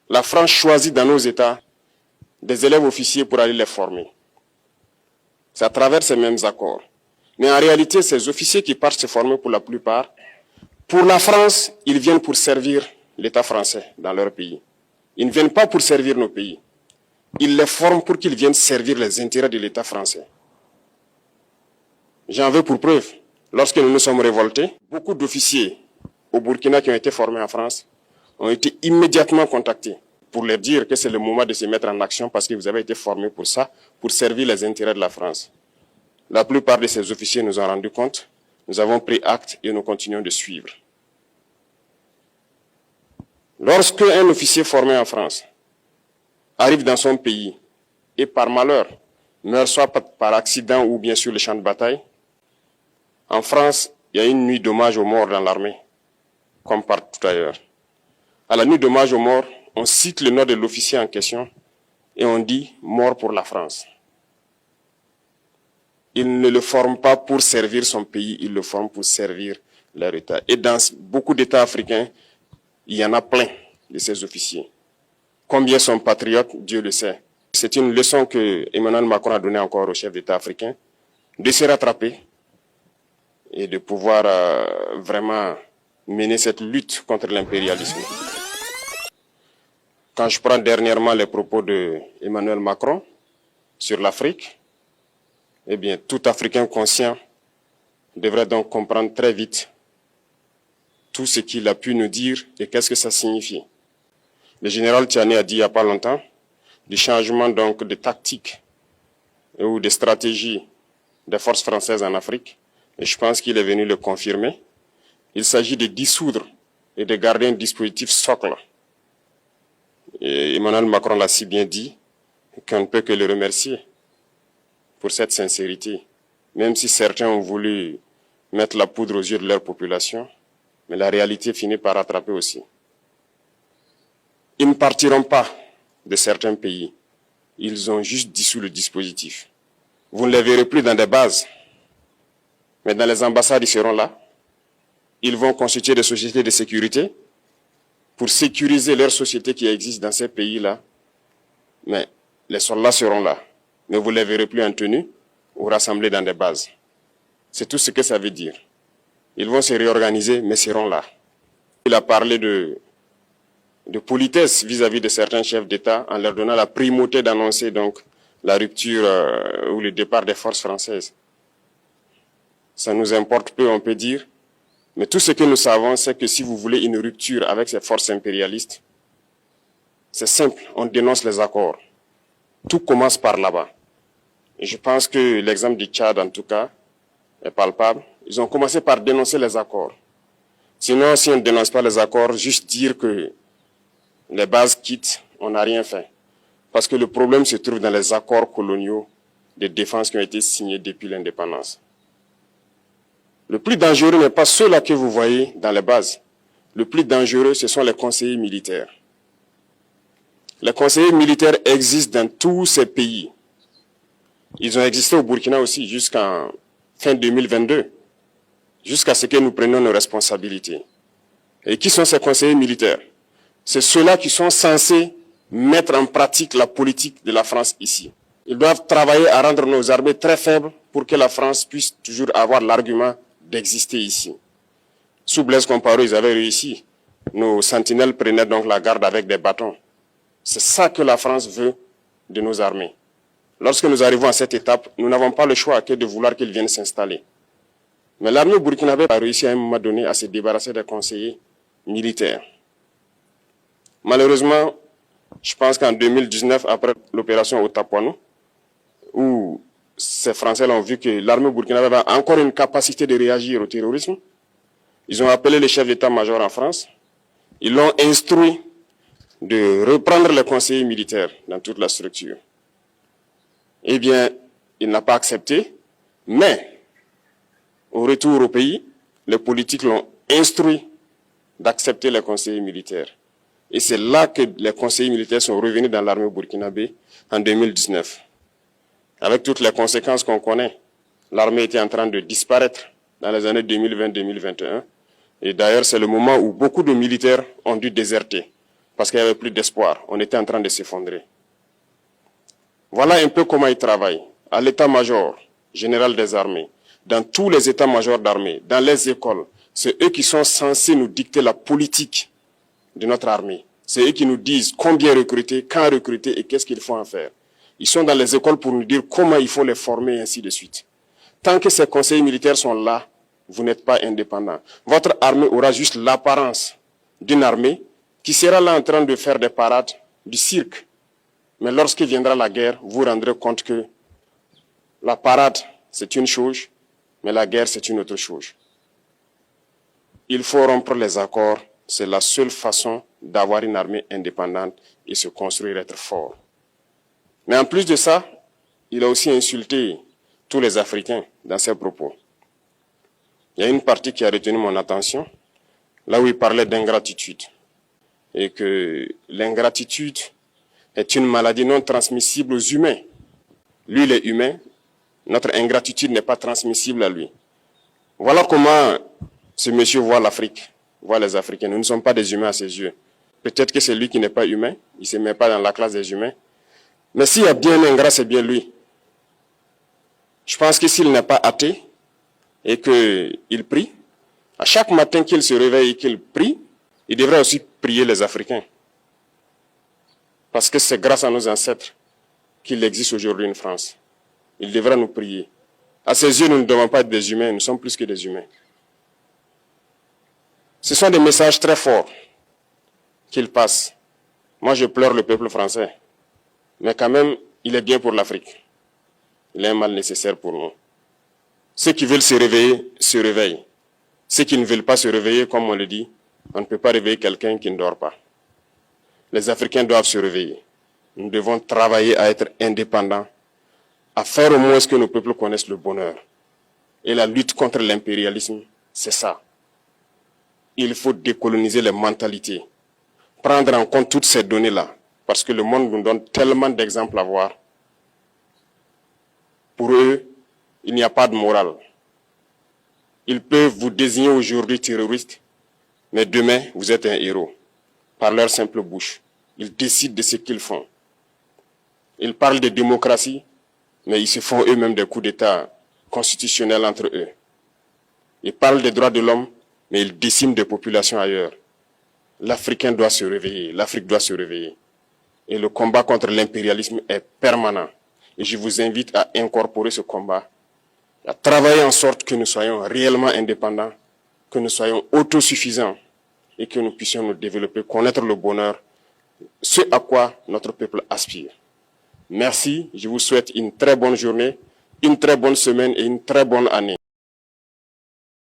La France choisit dans nos États des élèves officiers pour aller les former. C'est à travers ces mêmes accords. Mais en réalité, ces officiers qui partent se former pour la plupart, pour la France, ils viennent pour servir l'État français dans leur pays. Ils ne viennent pas pour servir nos pays. Ils les forment pour qu'ils viennent servir les intérêts de l'État français. J'en veux pour preuve. Lorsque nous nous sommes révoltés, beaucoup d'officiers au Burkina qui ont été formés en France ont été immédiatement contactés pour leur dire que c'est le moment de se mettre en action parce que vous avez été formés pour ça, pour servir les intérêts de la France. La plupart de ces officiers nous ont rendu compte, nous avons pris acte et nous continuons de suivre. Lorsque un officier formé en France arrive dans son pays et par malheur meurt soit par accident ou bien sur le champ de bataille, en France, il y a une nuit d'hommage aux morts dans l'armée, comme partout ailleurs. À la nuit d'hommage aux morts, on cite le nom de l'officier en question et on dit « mort pour la France ». Il ne le forme pas pour servir son pays, il le forme pour servir leur État. Et dans beaucoup d'États africains, il y en a plein de ces officiers. Combien sont patriotes, Dieu le sait. C'est une leçon que Emmanuel Macron a donnée encore aux chefs d'État africains, de se rattraper et de pouvoir vraiment mener cette lutte contre l'impérialisme. Quand je prends dernièrement les propos de Emmanuel Macron sur l'Afrique, eh bien, tout Africain conscient devrait donc comprendre très vite tout ce qu'il a pu nous dire et qu'est-ce que ça signifie. Le général Tiani a dit il n'y a pas longtemps du changement donc de tactique ou de stratégie des forces françaises en Afrique. Et je pense qu'il est venu le confirmer. Il s'agit de dissoudre et de garder un dispositif socle. Et Emmanuel Macron l'a si bien dit qu'on ne peut que le remercier pour cette sincérité. Même si certains ont voulu mettre la poudre aux yeux de leur population, mais la réalité finit par rattraper aussi. Ils ne partiront pas de certains pays. Ils ont juste dissous le dispositif. Vous ne les verrez plus dans des bases. Mais dans les ambassades, ils seront là. Ils vont constituer des sociétés de sécurité pour sécuriser leurs sociétés qui existent dans ces pays-là. Mais les soldats seront là. Mais vous ne les verrez plus en tenue ou rassemblés dans des bases. C'est tout ce que ça veut dire. Ils vont se réorganiser, mais seront là. Il a parlé de politesse vis-à-vis de certains chefs d'État en leur donnant la primauté d'annoncer donc la rupture ou le départ des forces françaises. Ça nous importe peu, on peut dire. Mais tout ce que nous savons, c'est que si vous voulez une rupture avec ces forces impérialistes, c'est simple, on dénonce les accords. Tout commence par là-bas. Et je pense que l'exemple du Tchad, en tout cas, est palpable. Ils ont commencé par dénoncer les accords. Sinon, si on ne dénonce pas les accords, juste dire que les bases quittent, on n'a rien fait. Parce que le problème se trouve dans les accords coloniaux de défense qui ont été signés depuis l'indépendance. Le plus dangereux n'est pas ceux-là que vous voyez dans les bases. Le plus dangereux, ce sont les conseillers militaires. Les conseillers militaires existent dans tous ces pays. Ils ont existé au Burkina aussi jusqu'en fin 2022, jusqu'à ce que nous prenions nos responsabilités. Et qui sont ces conseillers militaires? C'est ceux-là qui sont censés mettre en pratique la politique de la France ici. Ils doivent travailler à rendre nos armées très faibles pour que la France puisse toujours avoir l'argument d'exister ici. Sous Blaise Compaoré, ils avaient réussi. Nos sentinelles prenaient donc la garde avec des bâtons. C'est ça que la France veut de nos armées. Lorsque nous arrivons à cette étape, nous n'avons pas le choix que de vouloir qu'ils viennent s'installer. Mais l'armée burkinabé a réussi à un moment donné à se débarrasser des conseillers militaires. Malheureusement, je pense qu'en 2019, après l'opération Otapouanou, où ces Français ont vu que l'armée burkinabé avait encore une capacité de réagir au terrorisme, ils ont appelé les chefs d'état-major en France, ils l'ont instruit de reprendre les conseillers militaires dans toute la structure. Eh bien, il n'a pas accepté, mais au retour au pays, les politiques l'ont instruit d'accepter les conseillers militaires. Et c'est là que les conseillers militaires sont revenus dans l'armée burkinabé en 2019. Avec toutes les conséquences qu'on connaît, l'armée était en train de disparaître dans les années 2020-2021. Et d'ailleurs, c'est le moment où beaucoup de militaires ont dû déserter. parce qu'il n'y avait plus d'espoir. On était en train de s'effondrer. Voilà un peu comment ils travaillent. À l'état-major général des armées, dans tous les états-majors d'armée, dans les écoles, c'est eux qui sont censés nous dicter la politique de notre armée. C'est eux qui nous disent combien recruter, quand recruter et qu'est-ce qu'il faut en faire. Ils sont dans les écoles pour nous dire comment il faut les former et ainsi de suite. Tant que ces conseillers militaires sont là, vous n'êtes pas indépendant. Votre armée aura juste l'apparence d'une armée qui sera là en train de faire des parades, du cirque. Mais lorsque viendra la guerre, vous vous rendrez compte que la parade, c'est une chose, mais la guerre, c'est une autre chose. Il faut rompre les accords. C'est la seule façon d'avoir une armée indépendante et se construire, être fort. Mais en plus de ça, il a aussi insulté tous les Africains dans ses propos. Il y a une partie qui a retenu mon attention, là où il parlait d'ingratitude. Et que l'ingratitude est une maladie non transmissible aux humains. Lui, il est humain, notre ingratitude n'est pas transmissible à lui. Voilà comment ce monsieur voit l'Afrique, voit les Africains. Nous ne sommes pas des humains à ses yeux. Peut-être que c'est lui qui n'est pas humain, il ne se met pas dans la classe des humains. Mais s'il y a bien un ingrat, c'est bien lui. Je pense que s'il n'est pas athée et qu'il prie, à chaque matin qu'il se réveille et qu'il prie, il devrait aussi prier les Africains. Parce que c'est grâce à nos ancêtres qu'il existe aujourd'hui une France. Il devra nous prier. À ses yeux, nous ne devons pas être des humains, nous sommes plus que des humains. Ce sont des messages très forts qu'il passe. Moi, je pleure le peuple français. Mais quand même, il est bien pour l'Afrique. Il est un mal nécessaire pour nous. Ceux qui veulent se réveiller, se réveillent. Ceux qui ne veulent pas se réveiller, comme on le dit, on ne peut pas réveiller quelqu'un qui ne dort pas. Les Africains doivent se réveiller. Nous devons travailler à être indépendants, à faire au moins ce que nos peuples connaissent le bonheur. Et la lutte contre l'impérialisme, c'est ça. Il faut décoloniser les mentalités, prendre en compte toutes ces données-là, parce que le monde nous donne tellement d'exemples à voir. Pour eux, il n'y a pas de morale. Ils peuvent vous désigner aujourd'hui terroriste, mais demain, vous êtes un héros. Par leur simple bouche, ils décident de ce qu'ils font. Ils parlent de démocratie, mais ils se font eux-mêmes des coups d'État constitutionnels entre eux. Ils parlent des droits de l'homme, mais ils déciment des populations ailleurs. L'Africain doit se réveiller, l'Afrique doit se réveiller. Et le combat contre l'impérialisme est permanent. Et je vous invite à incorporer ce combat, à travailler en sorte que nous soyons réellement indépendants, que nous soyons autosuffisants et que nous puissions nous développer, connaître le bonheur, ce à quoi notre peuple aspire. Merci, je vous souhaite une très bonne journée, une très bonne semaine et une très bonne année.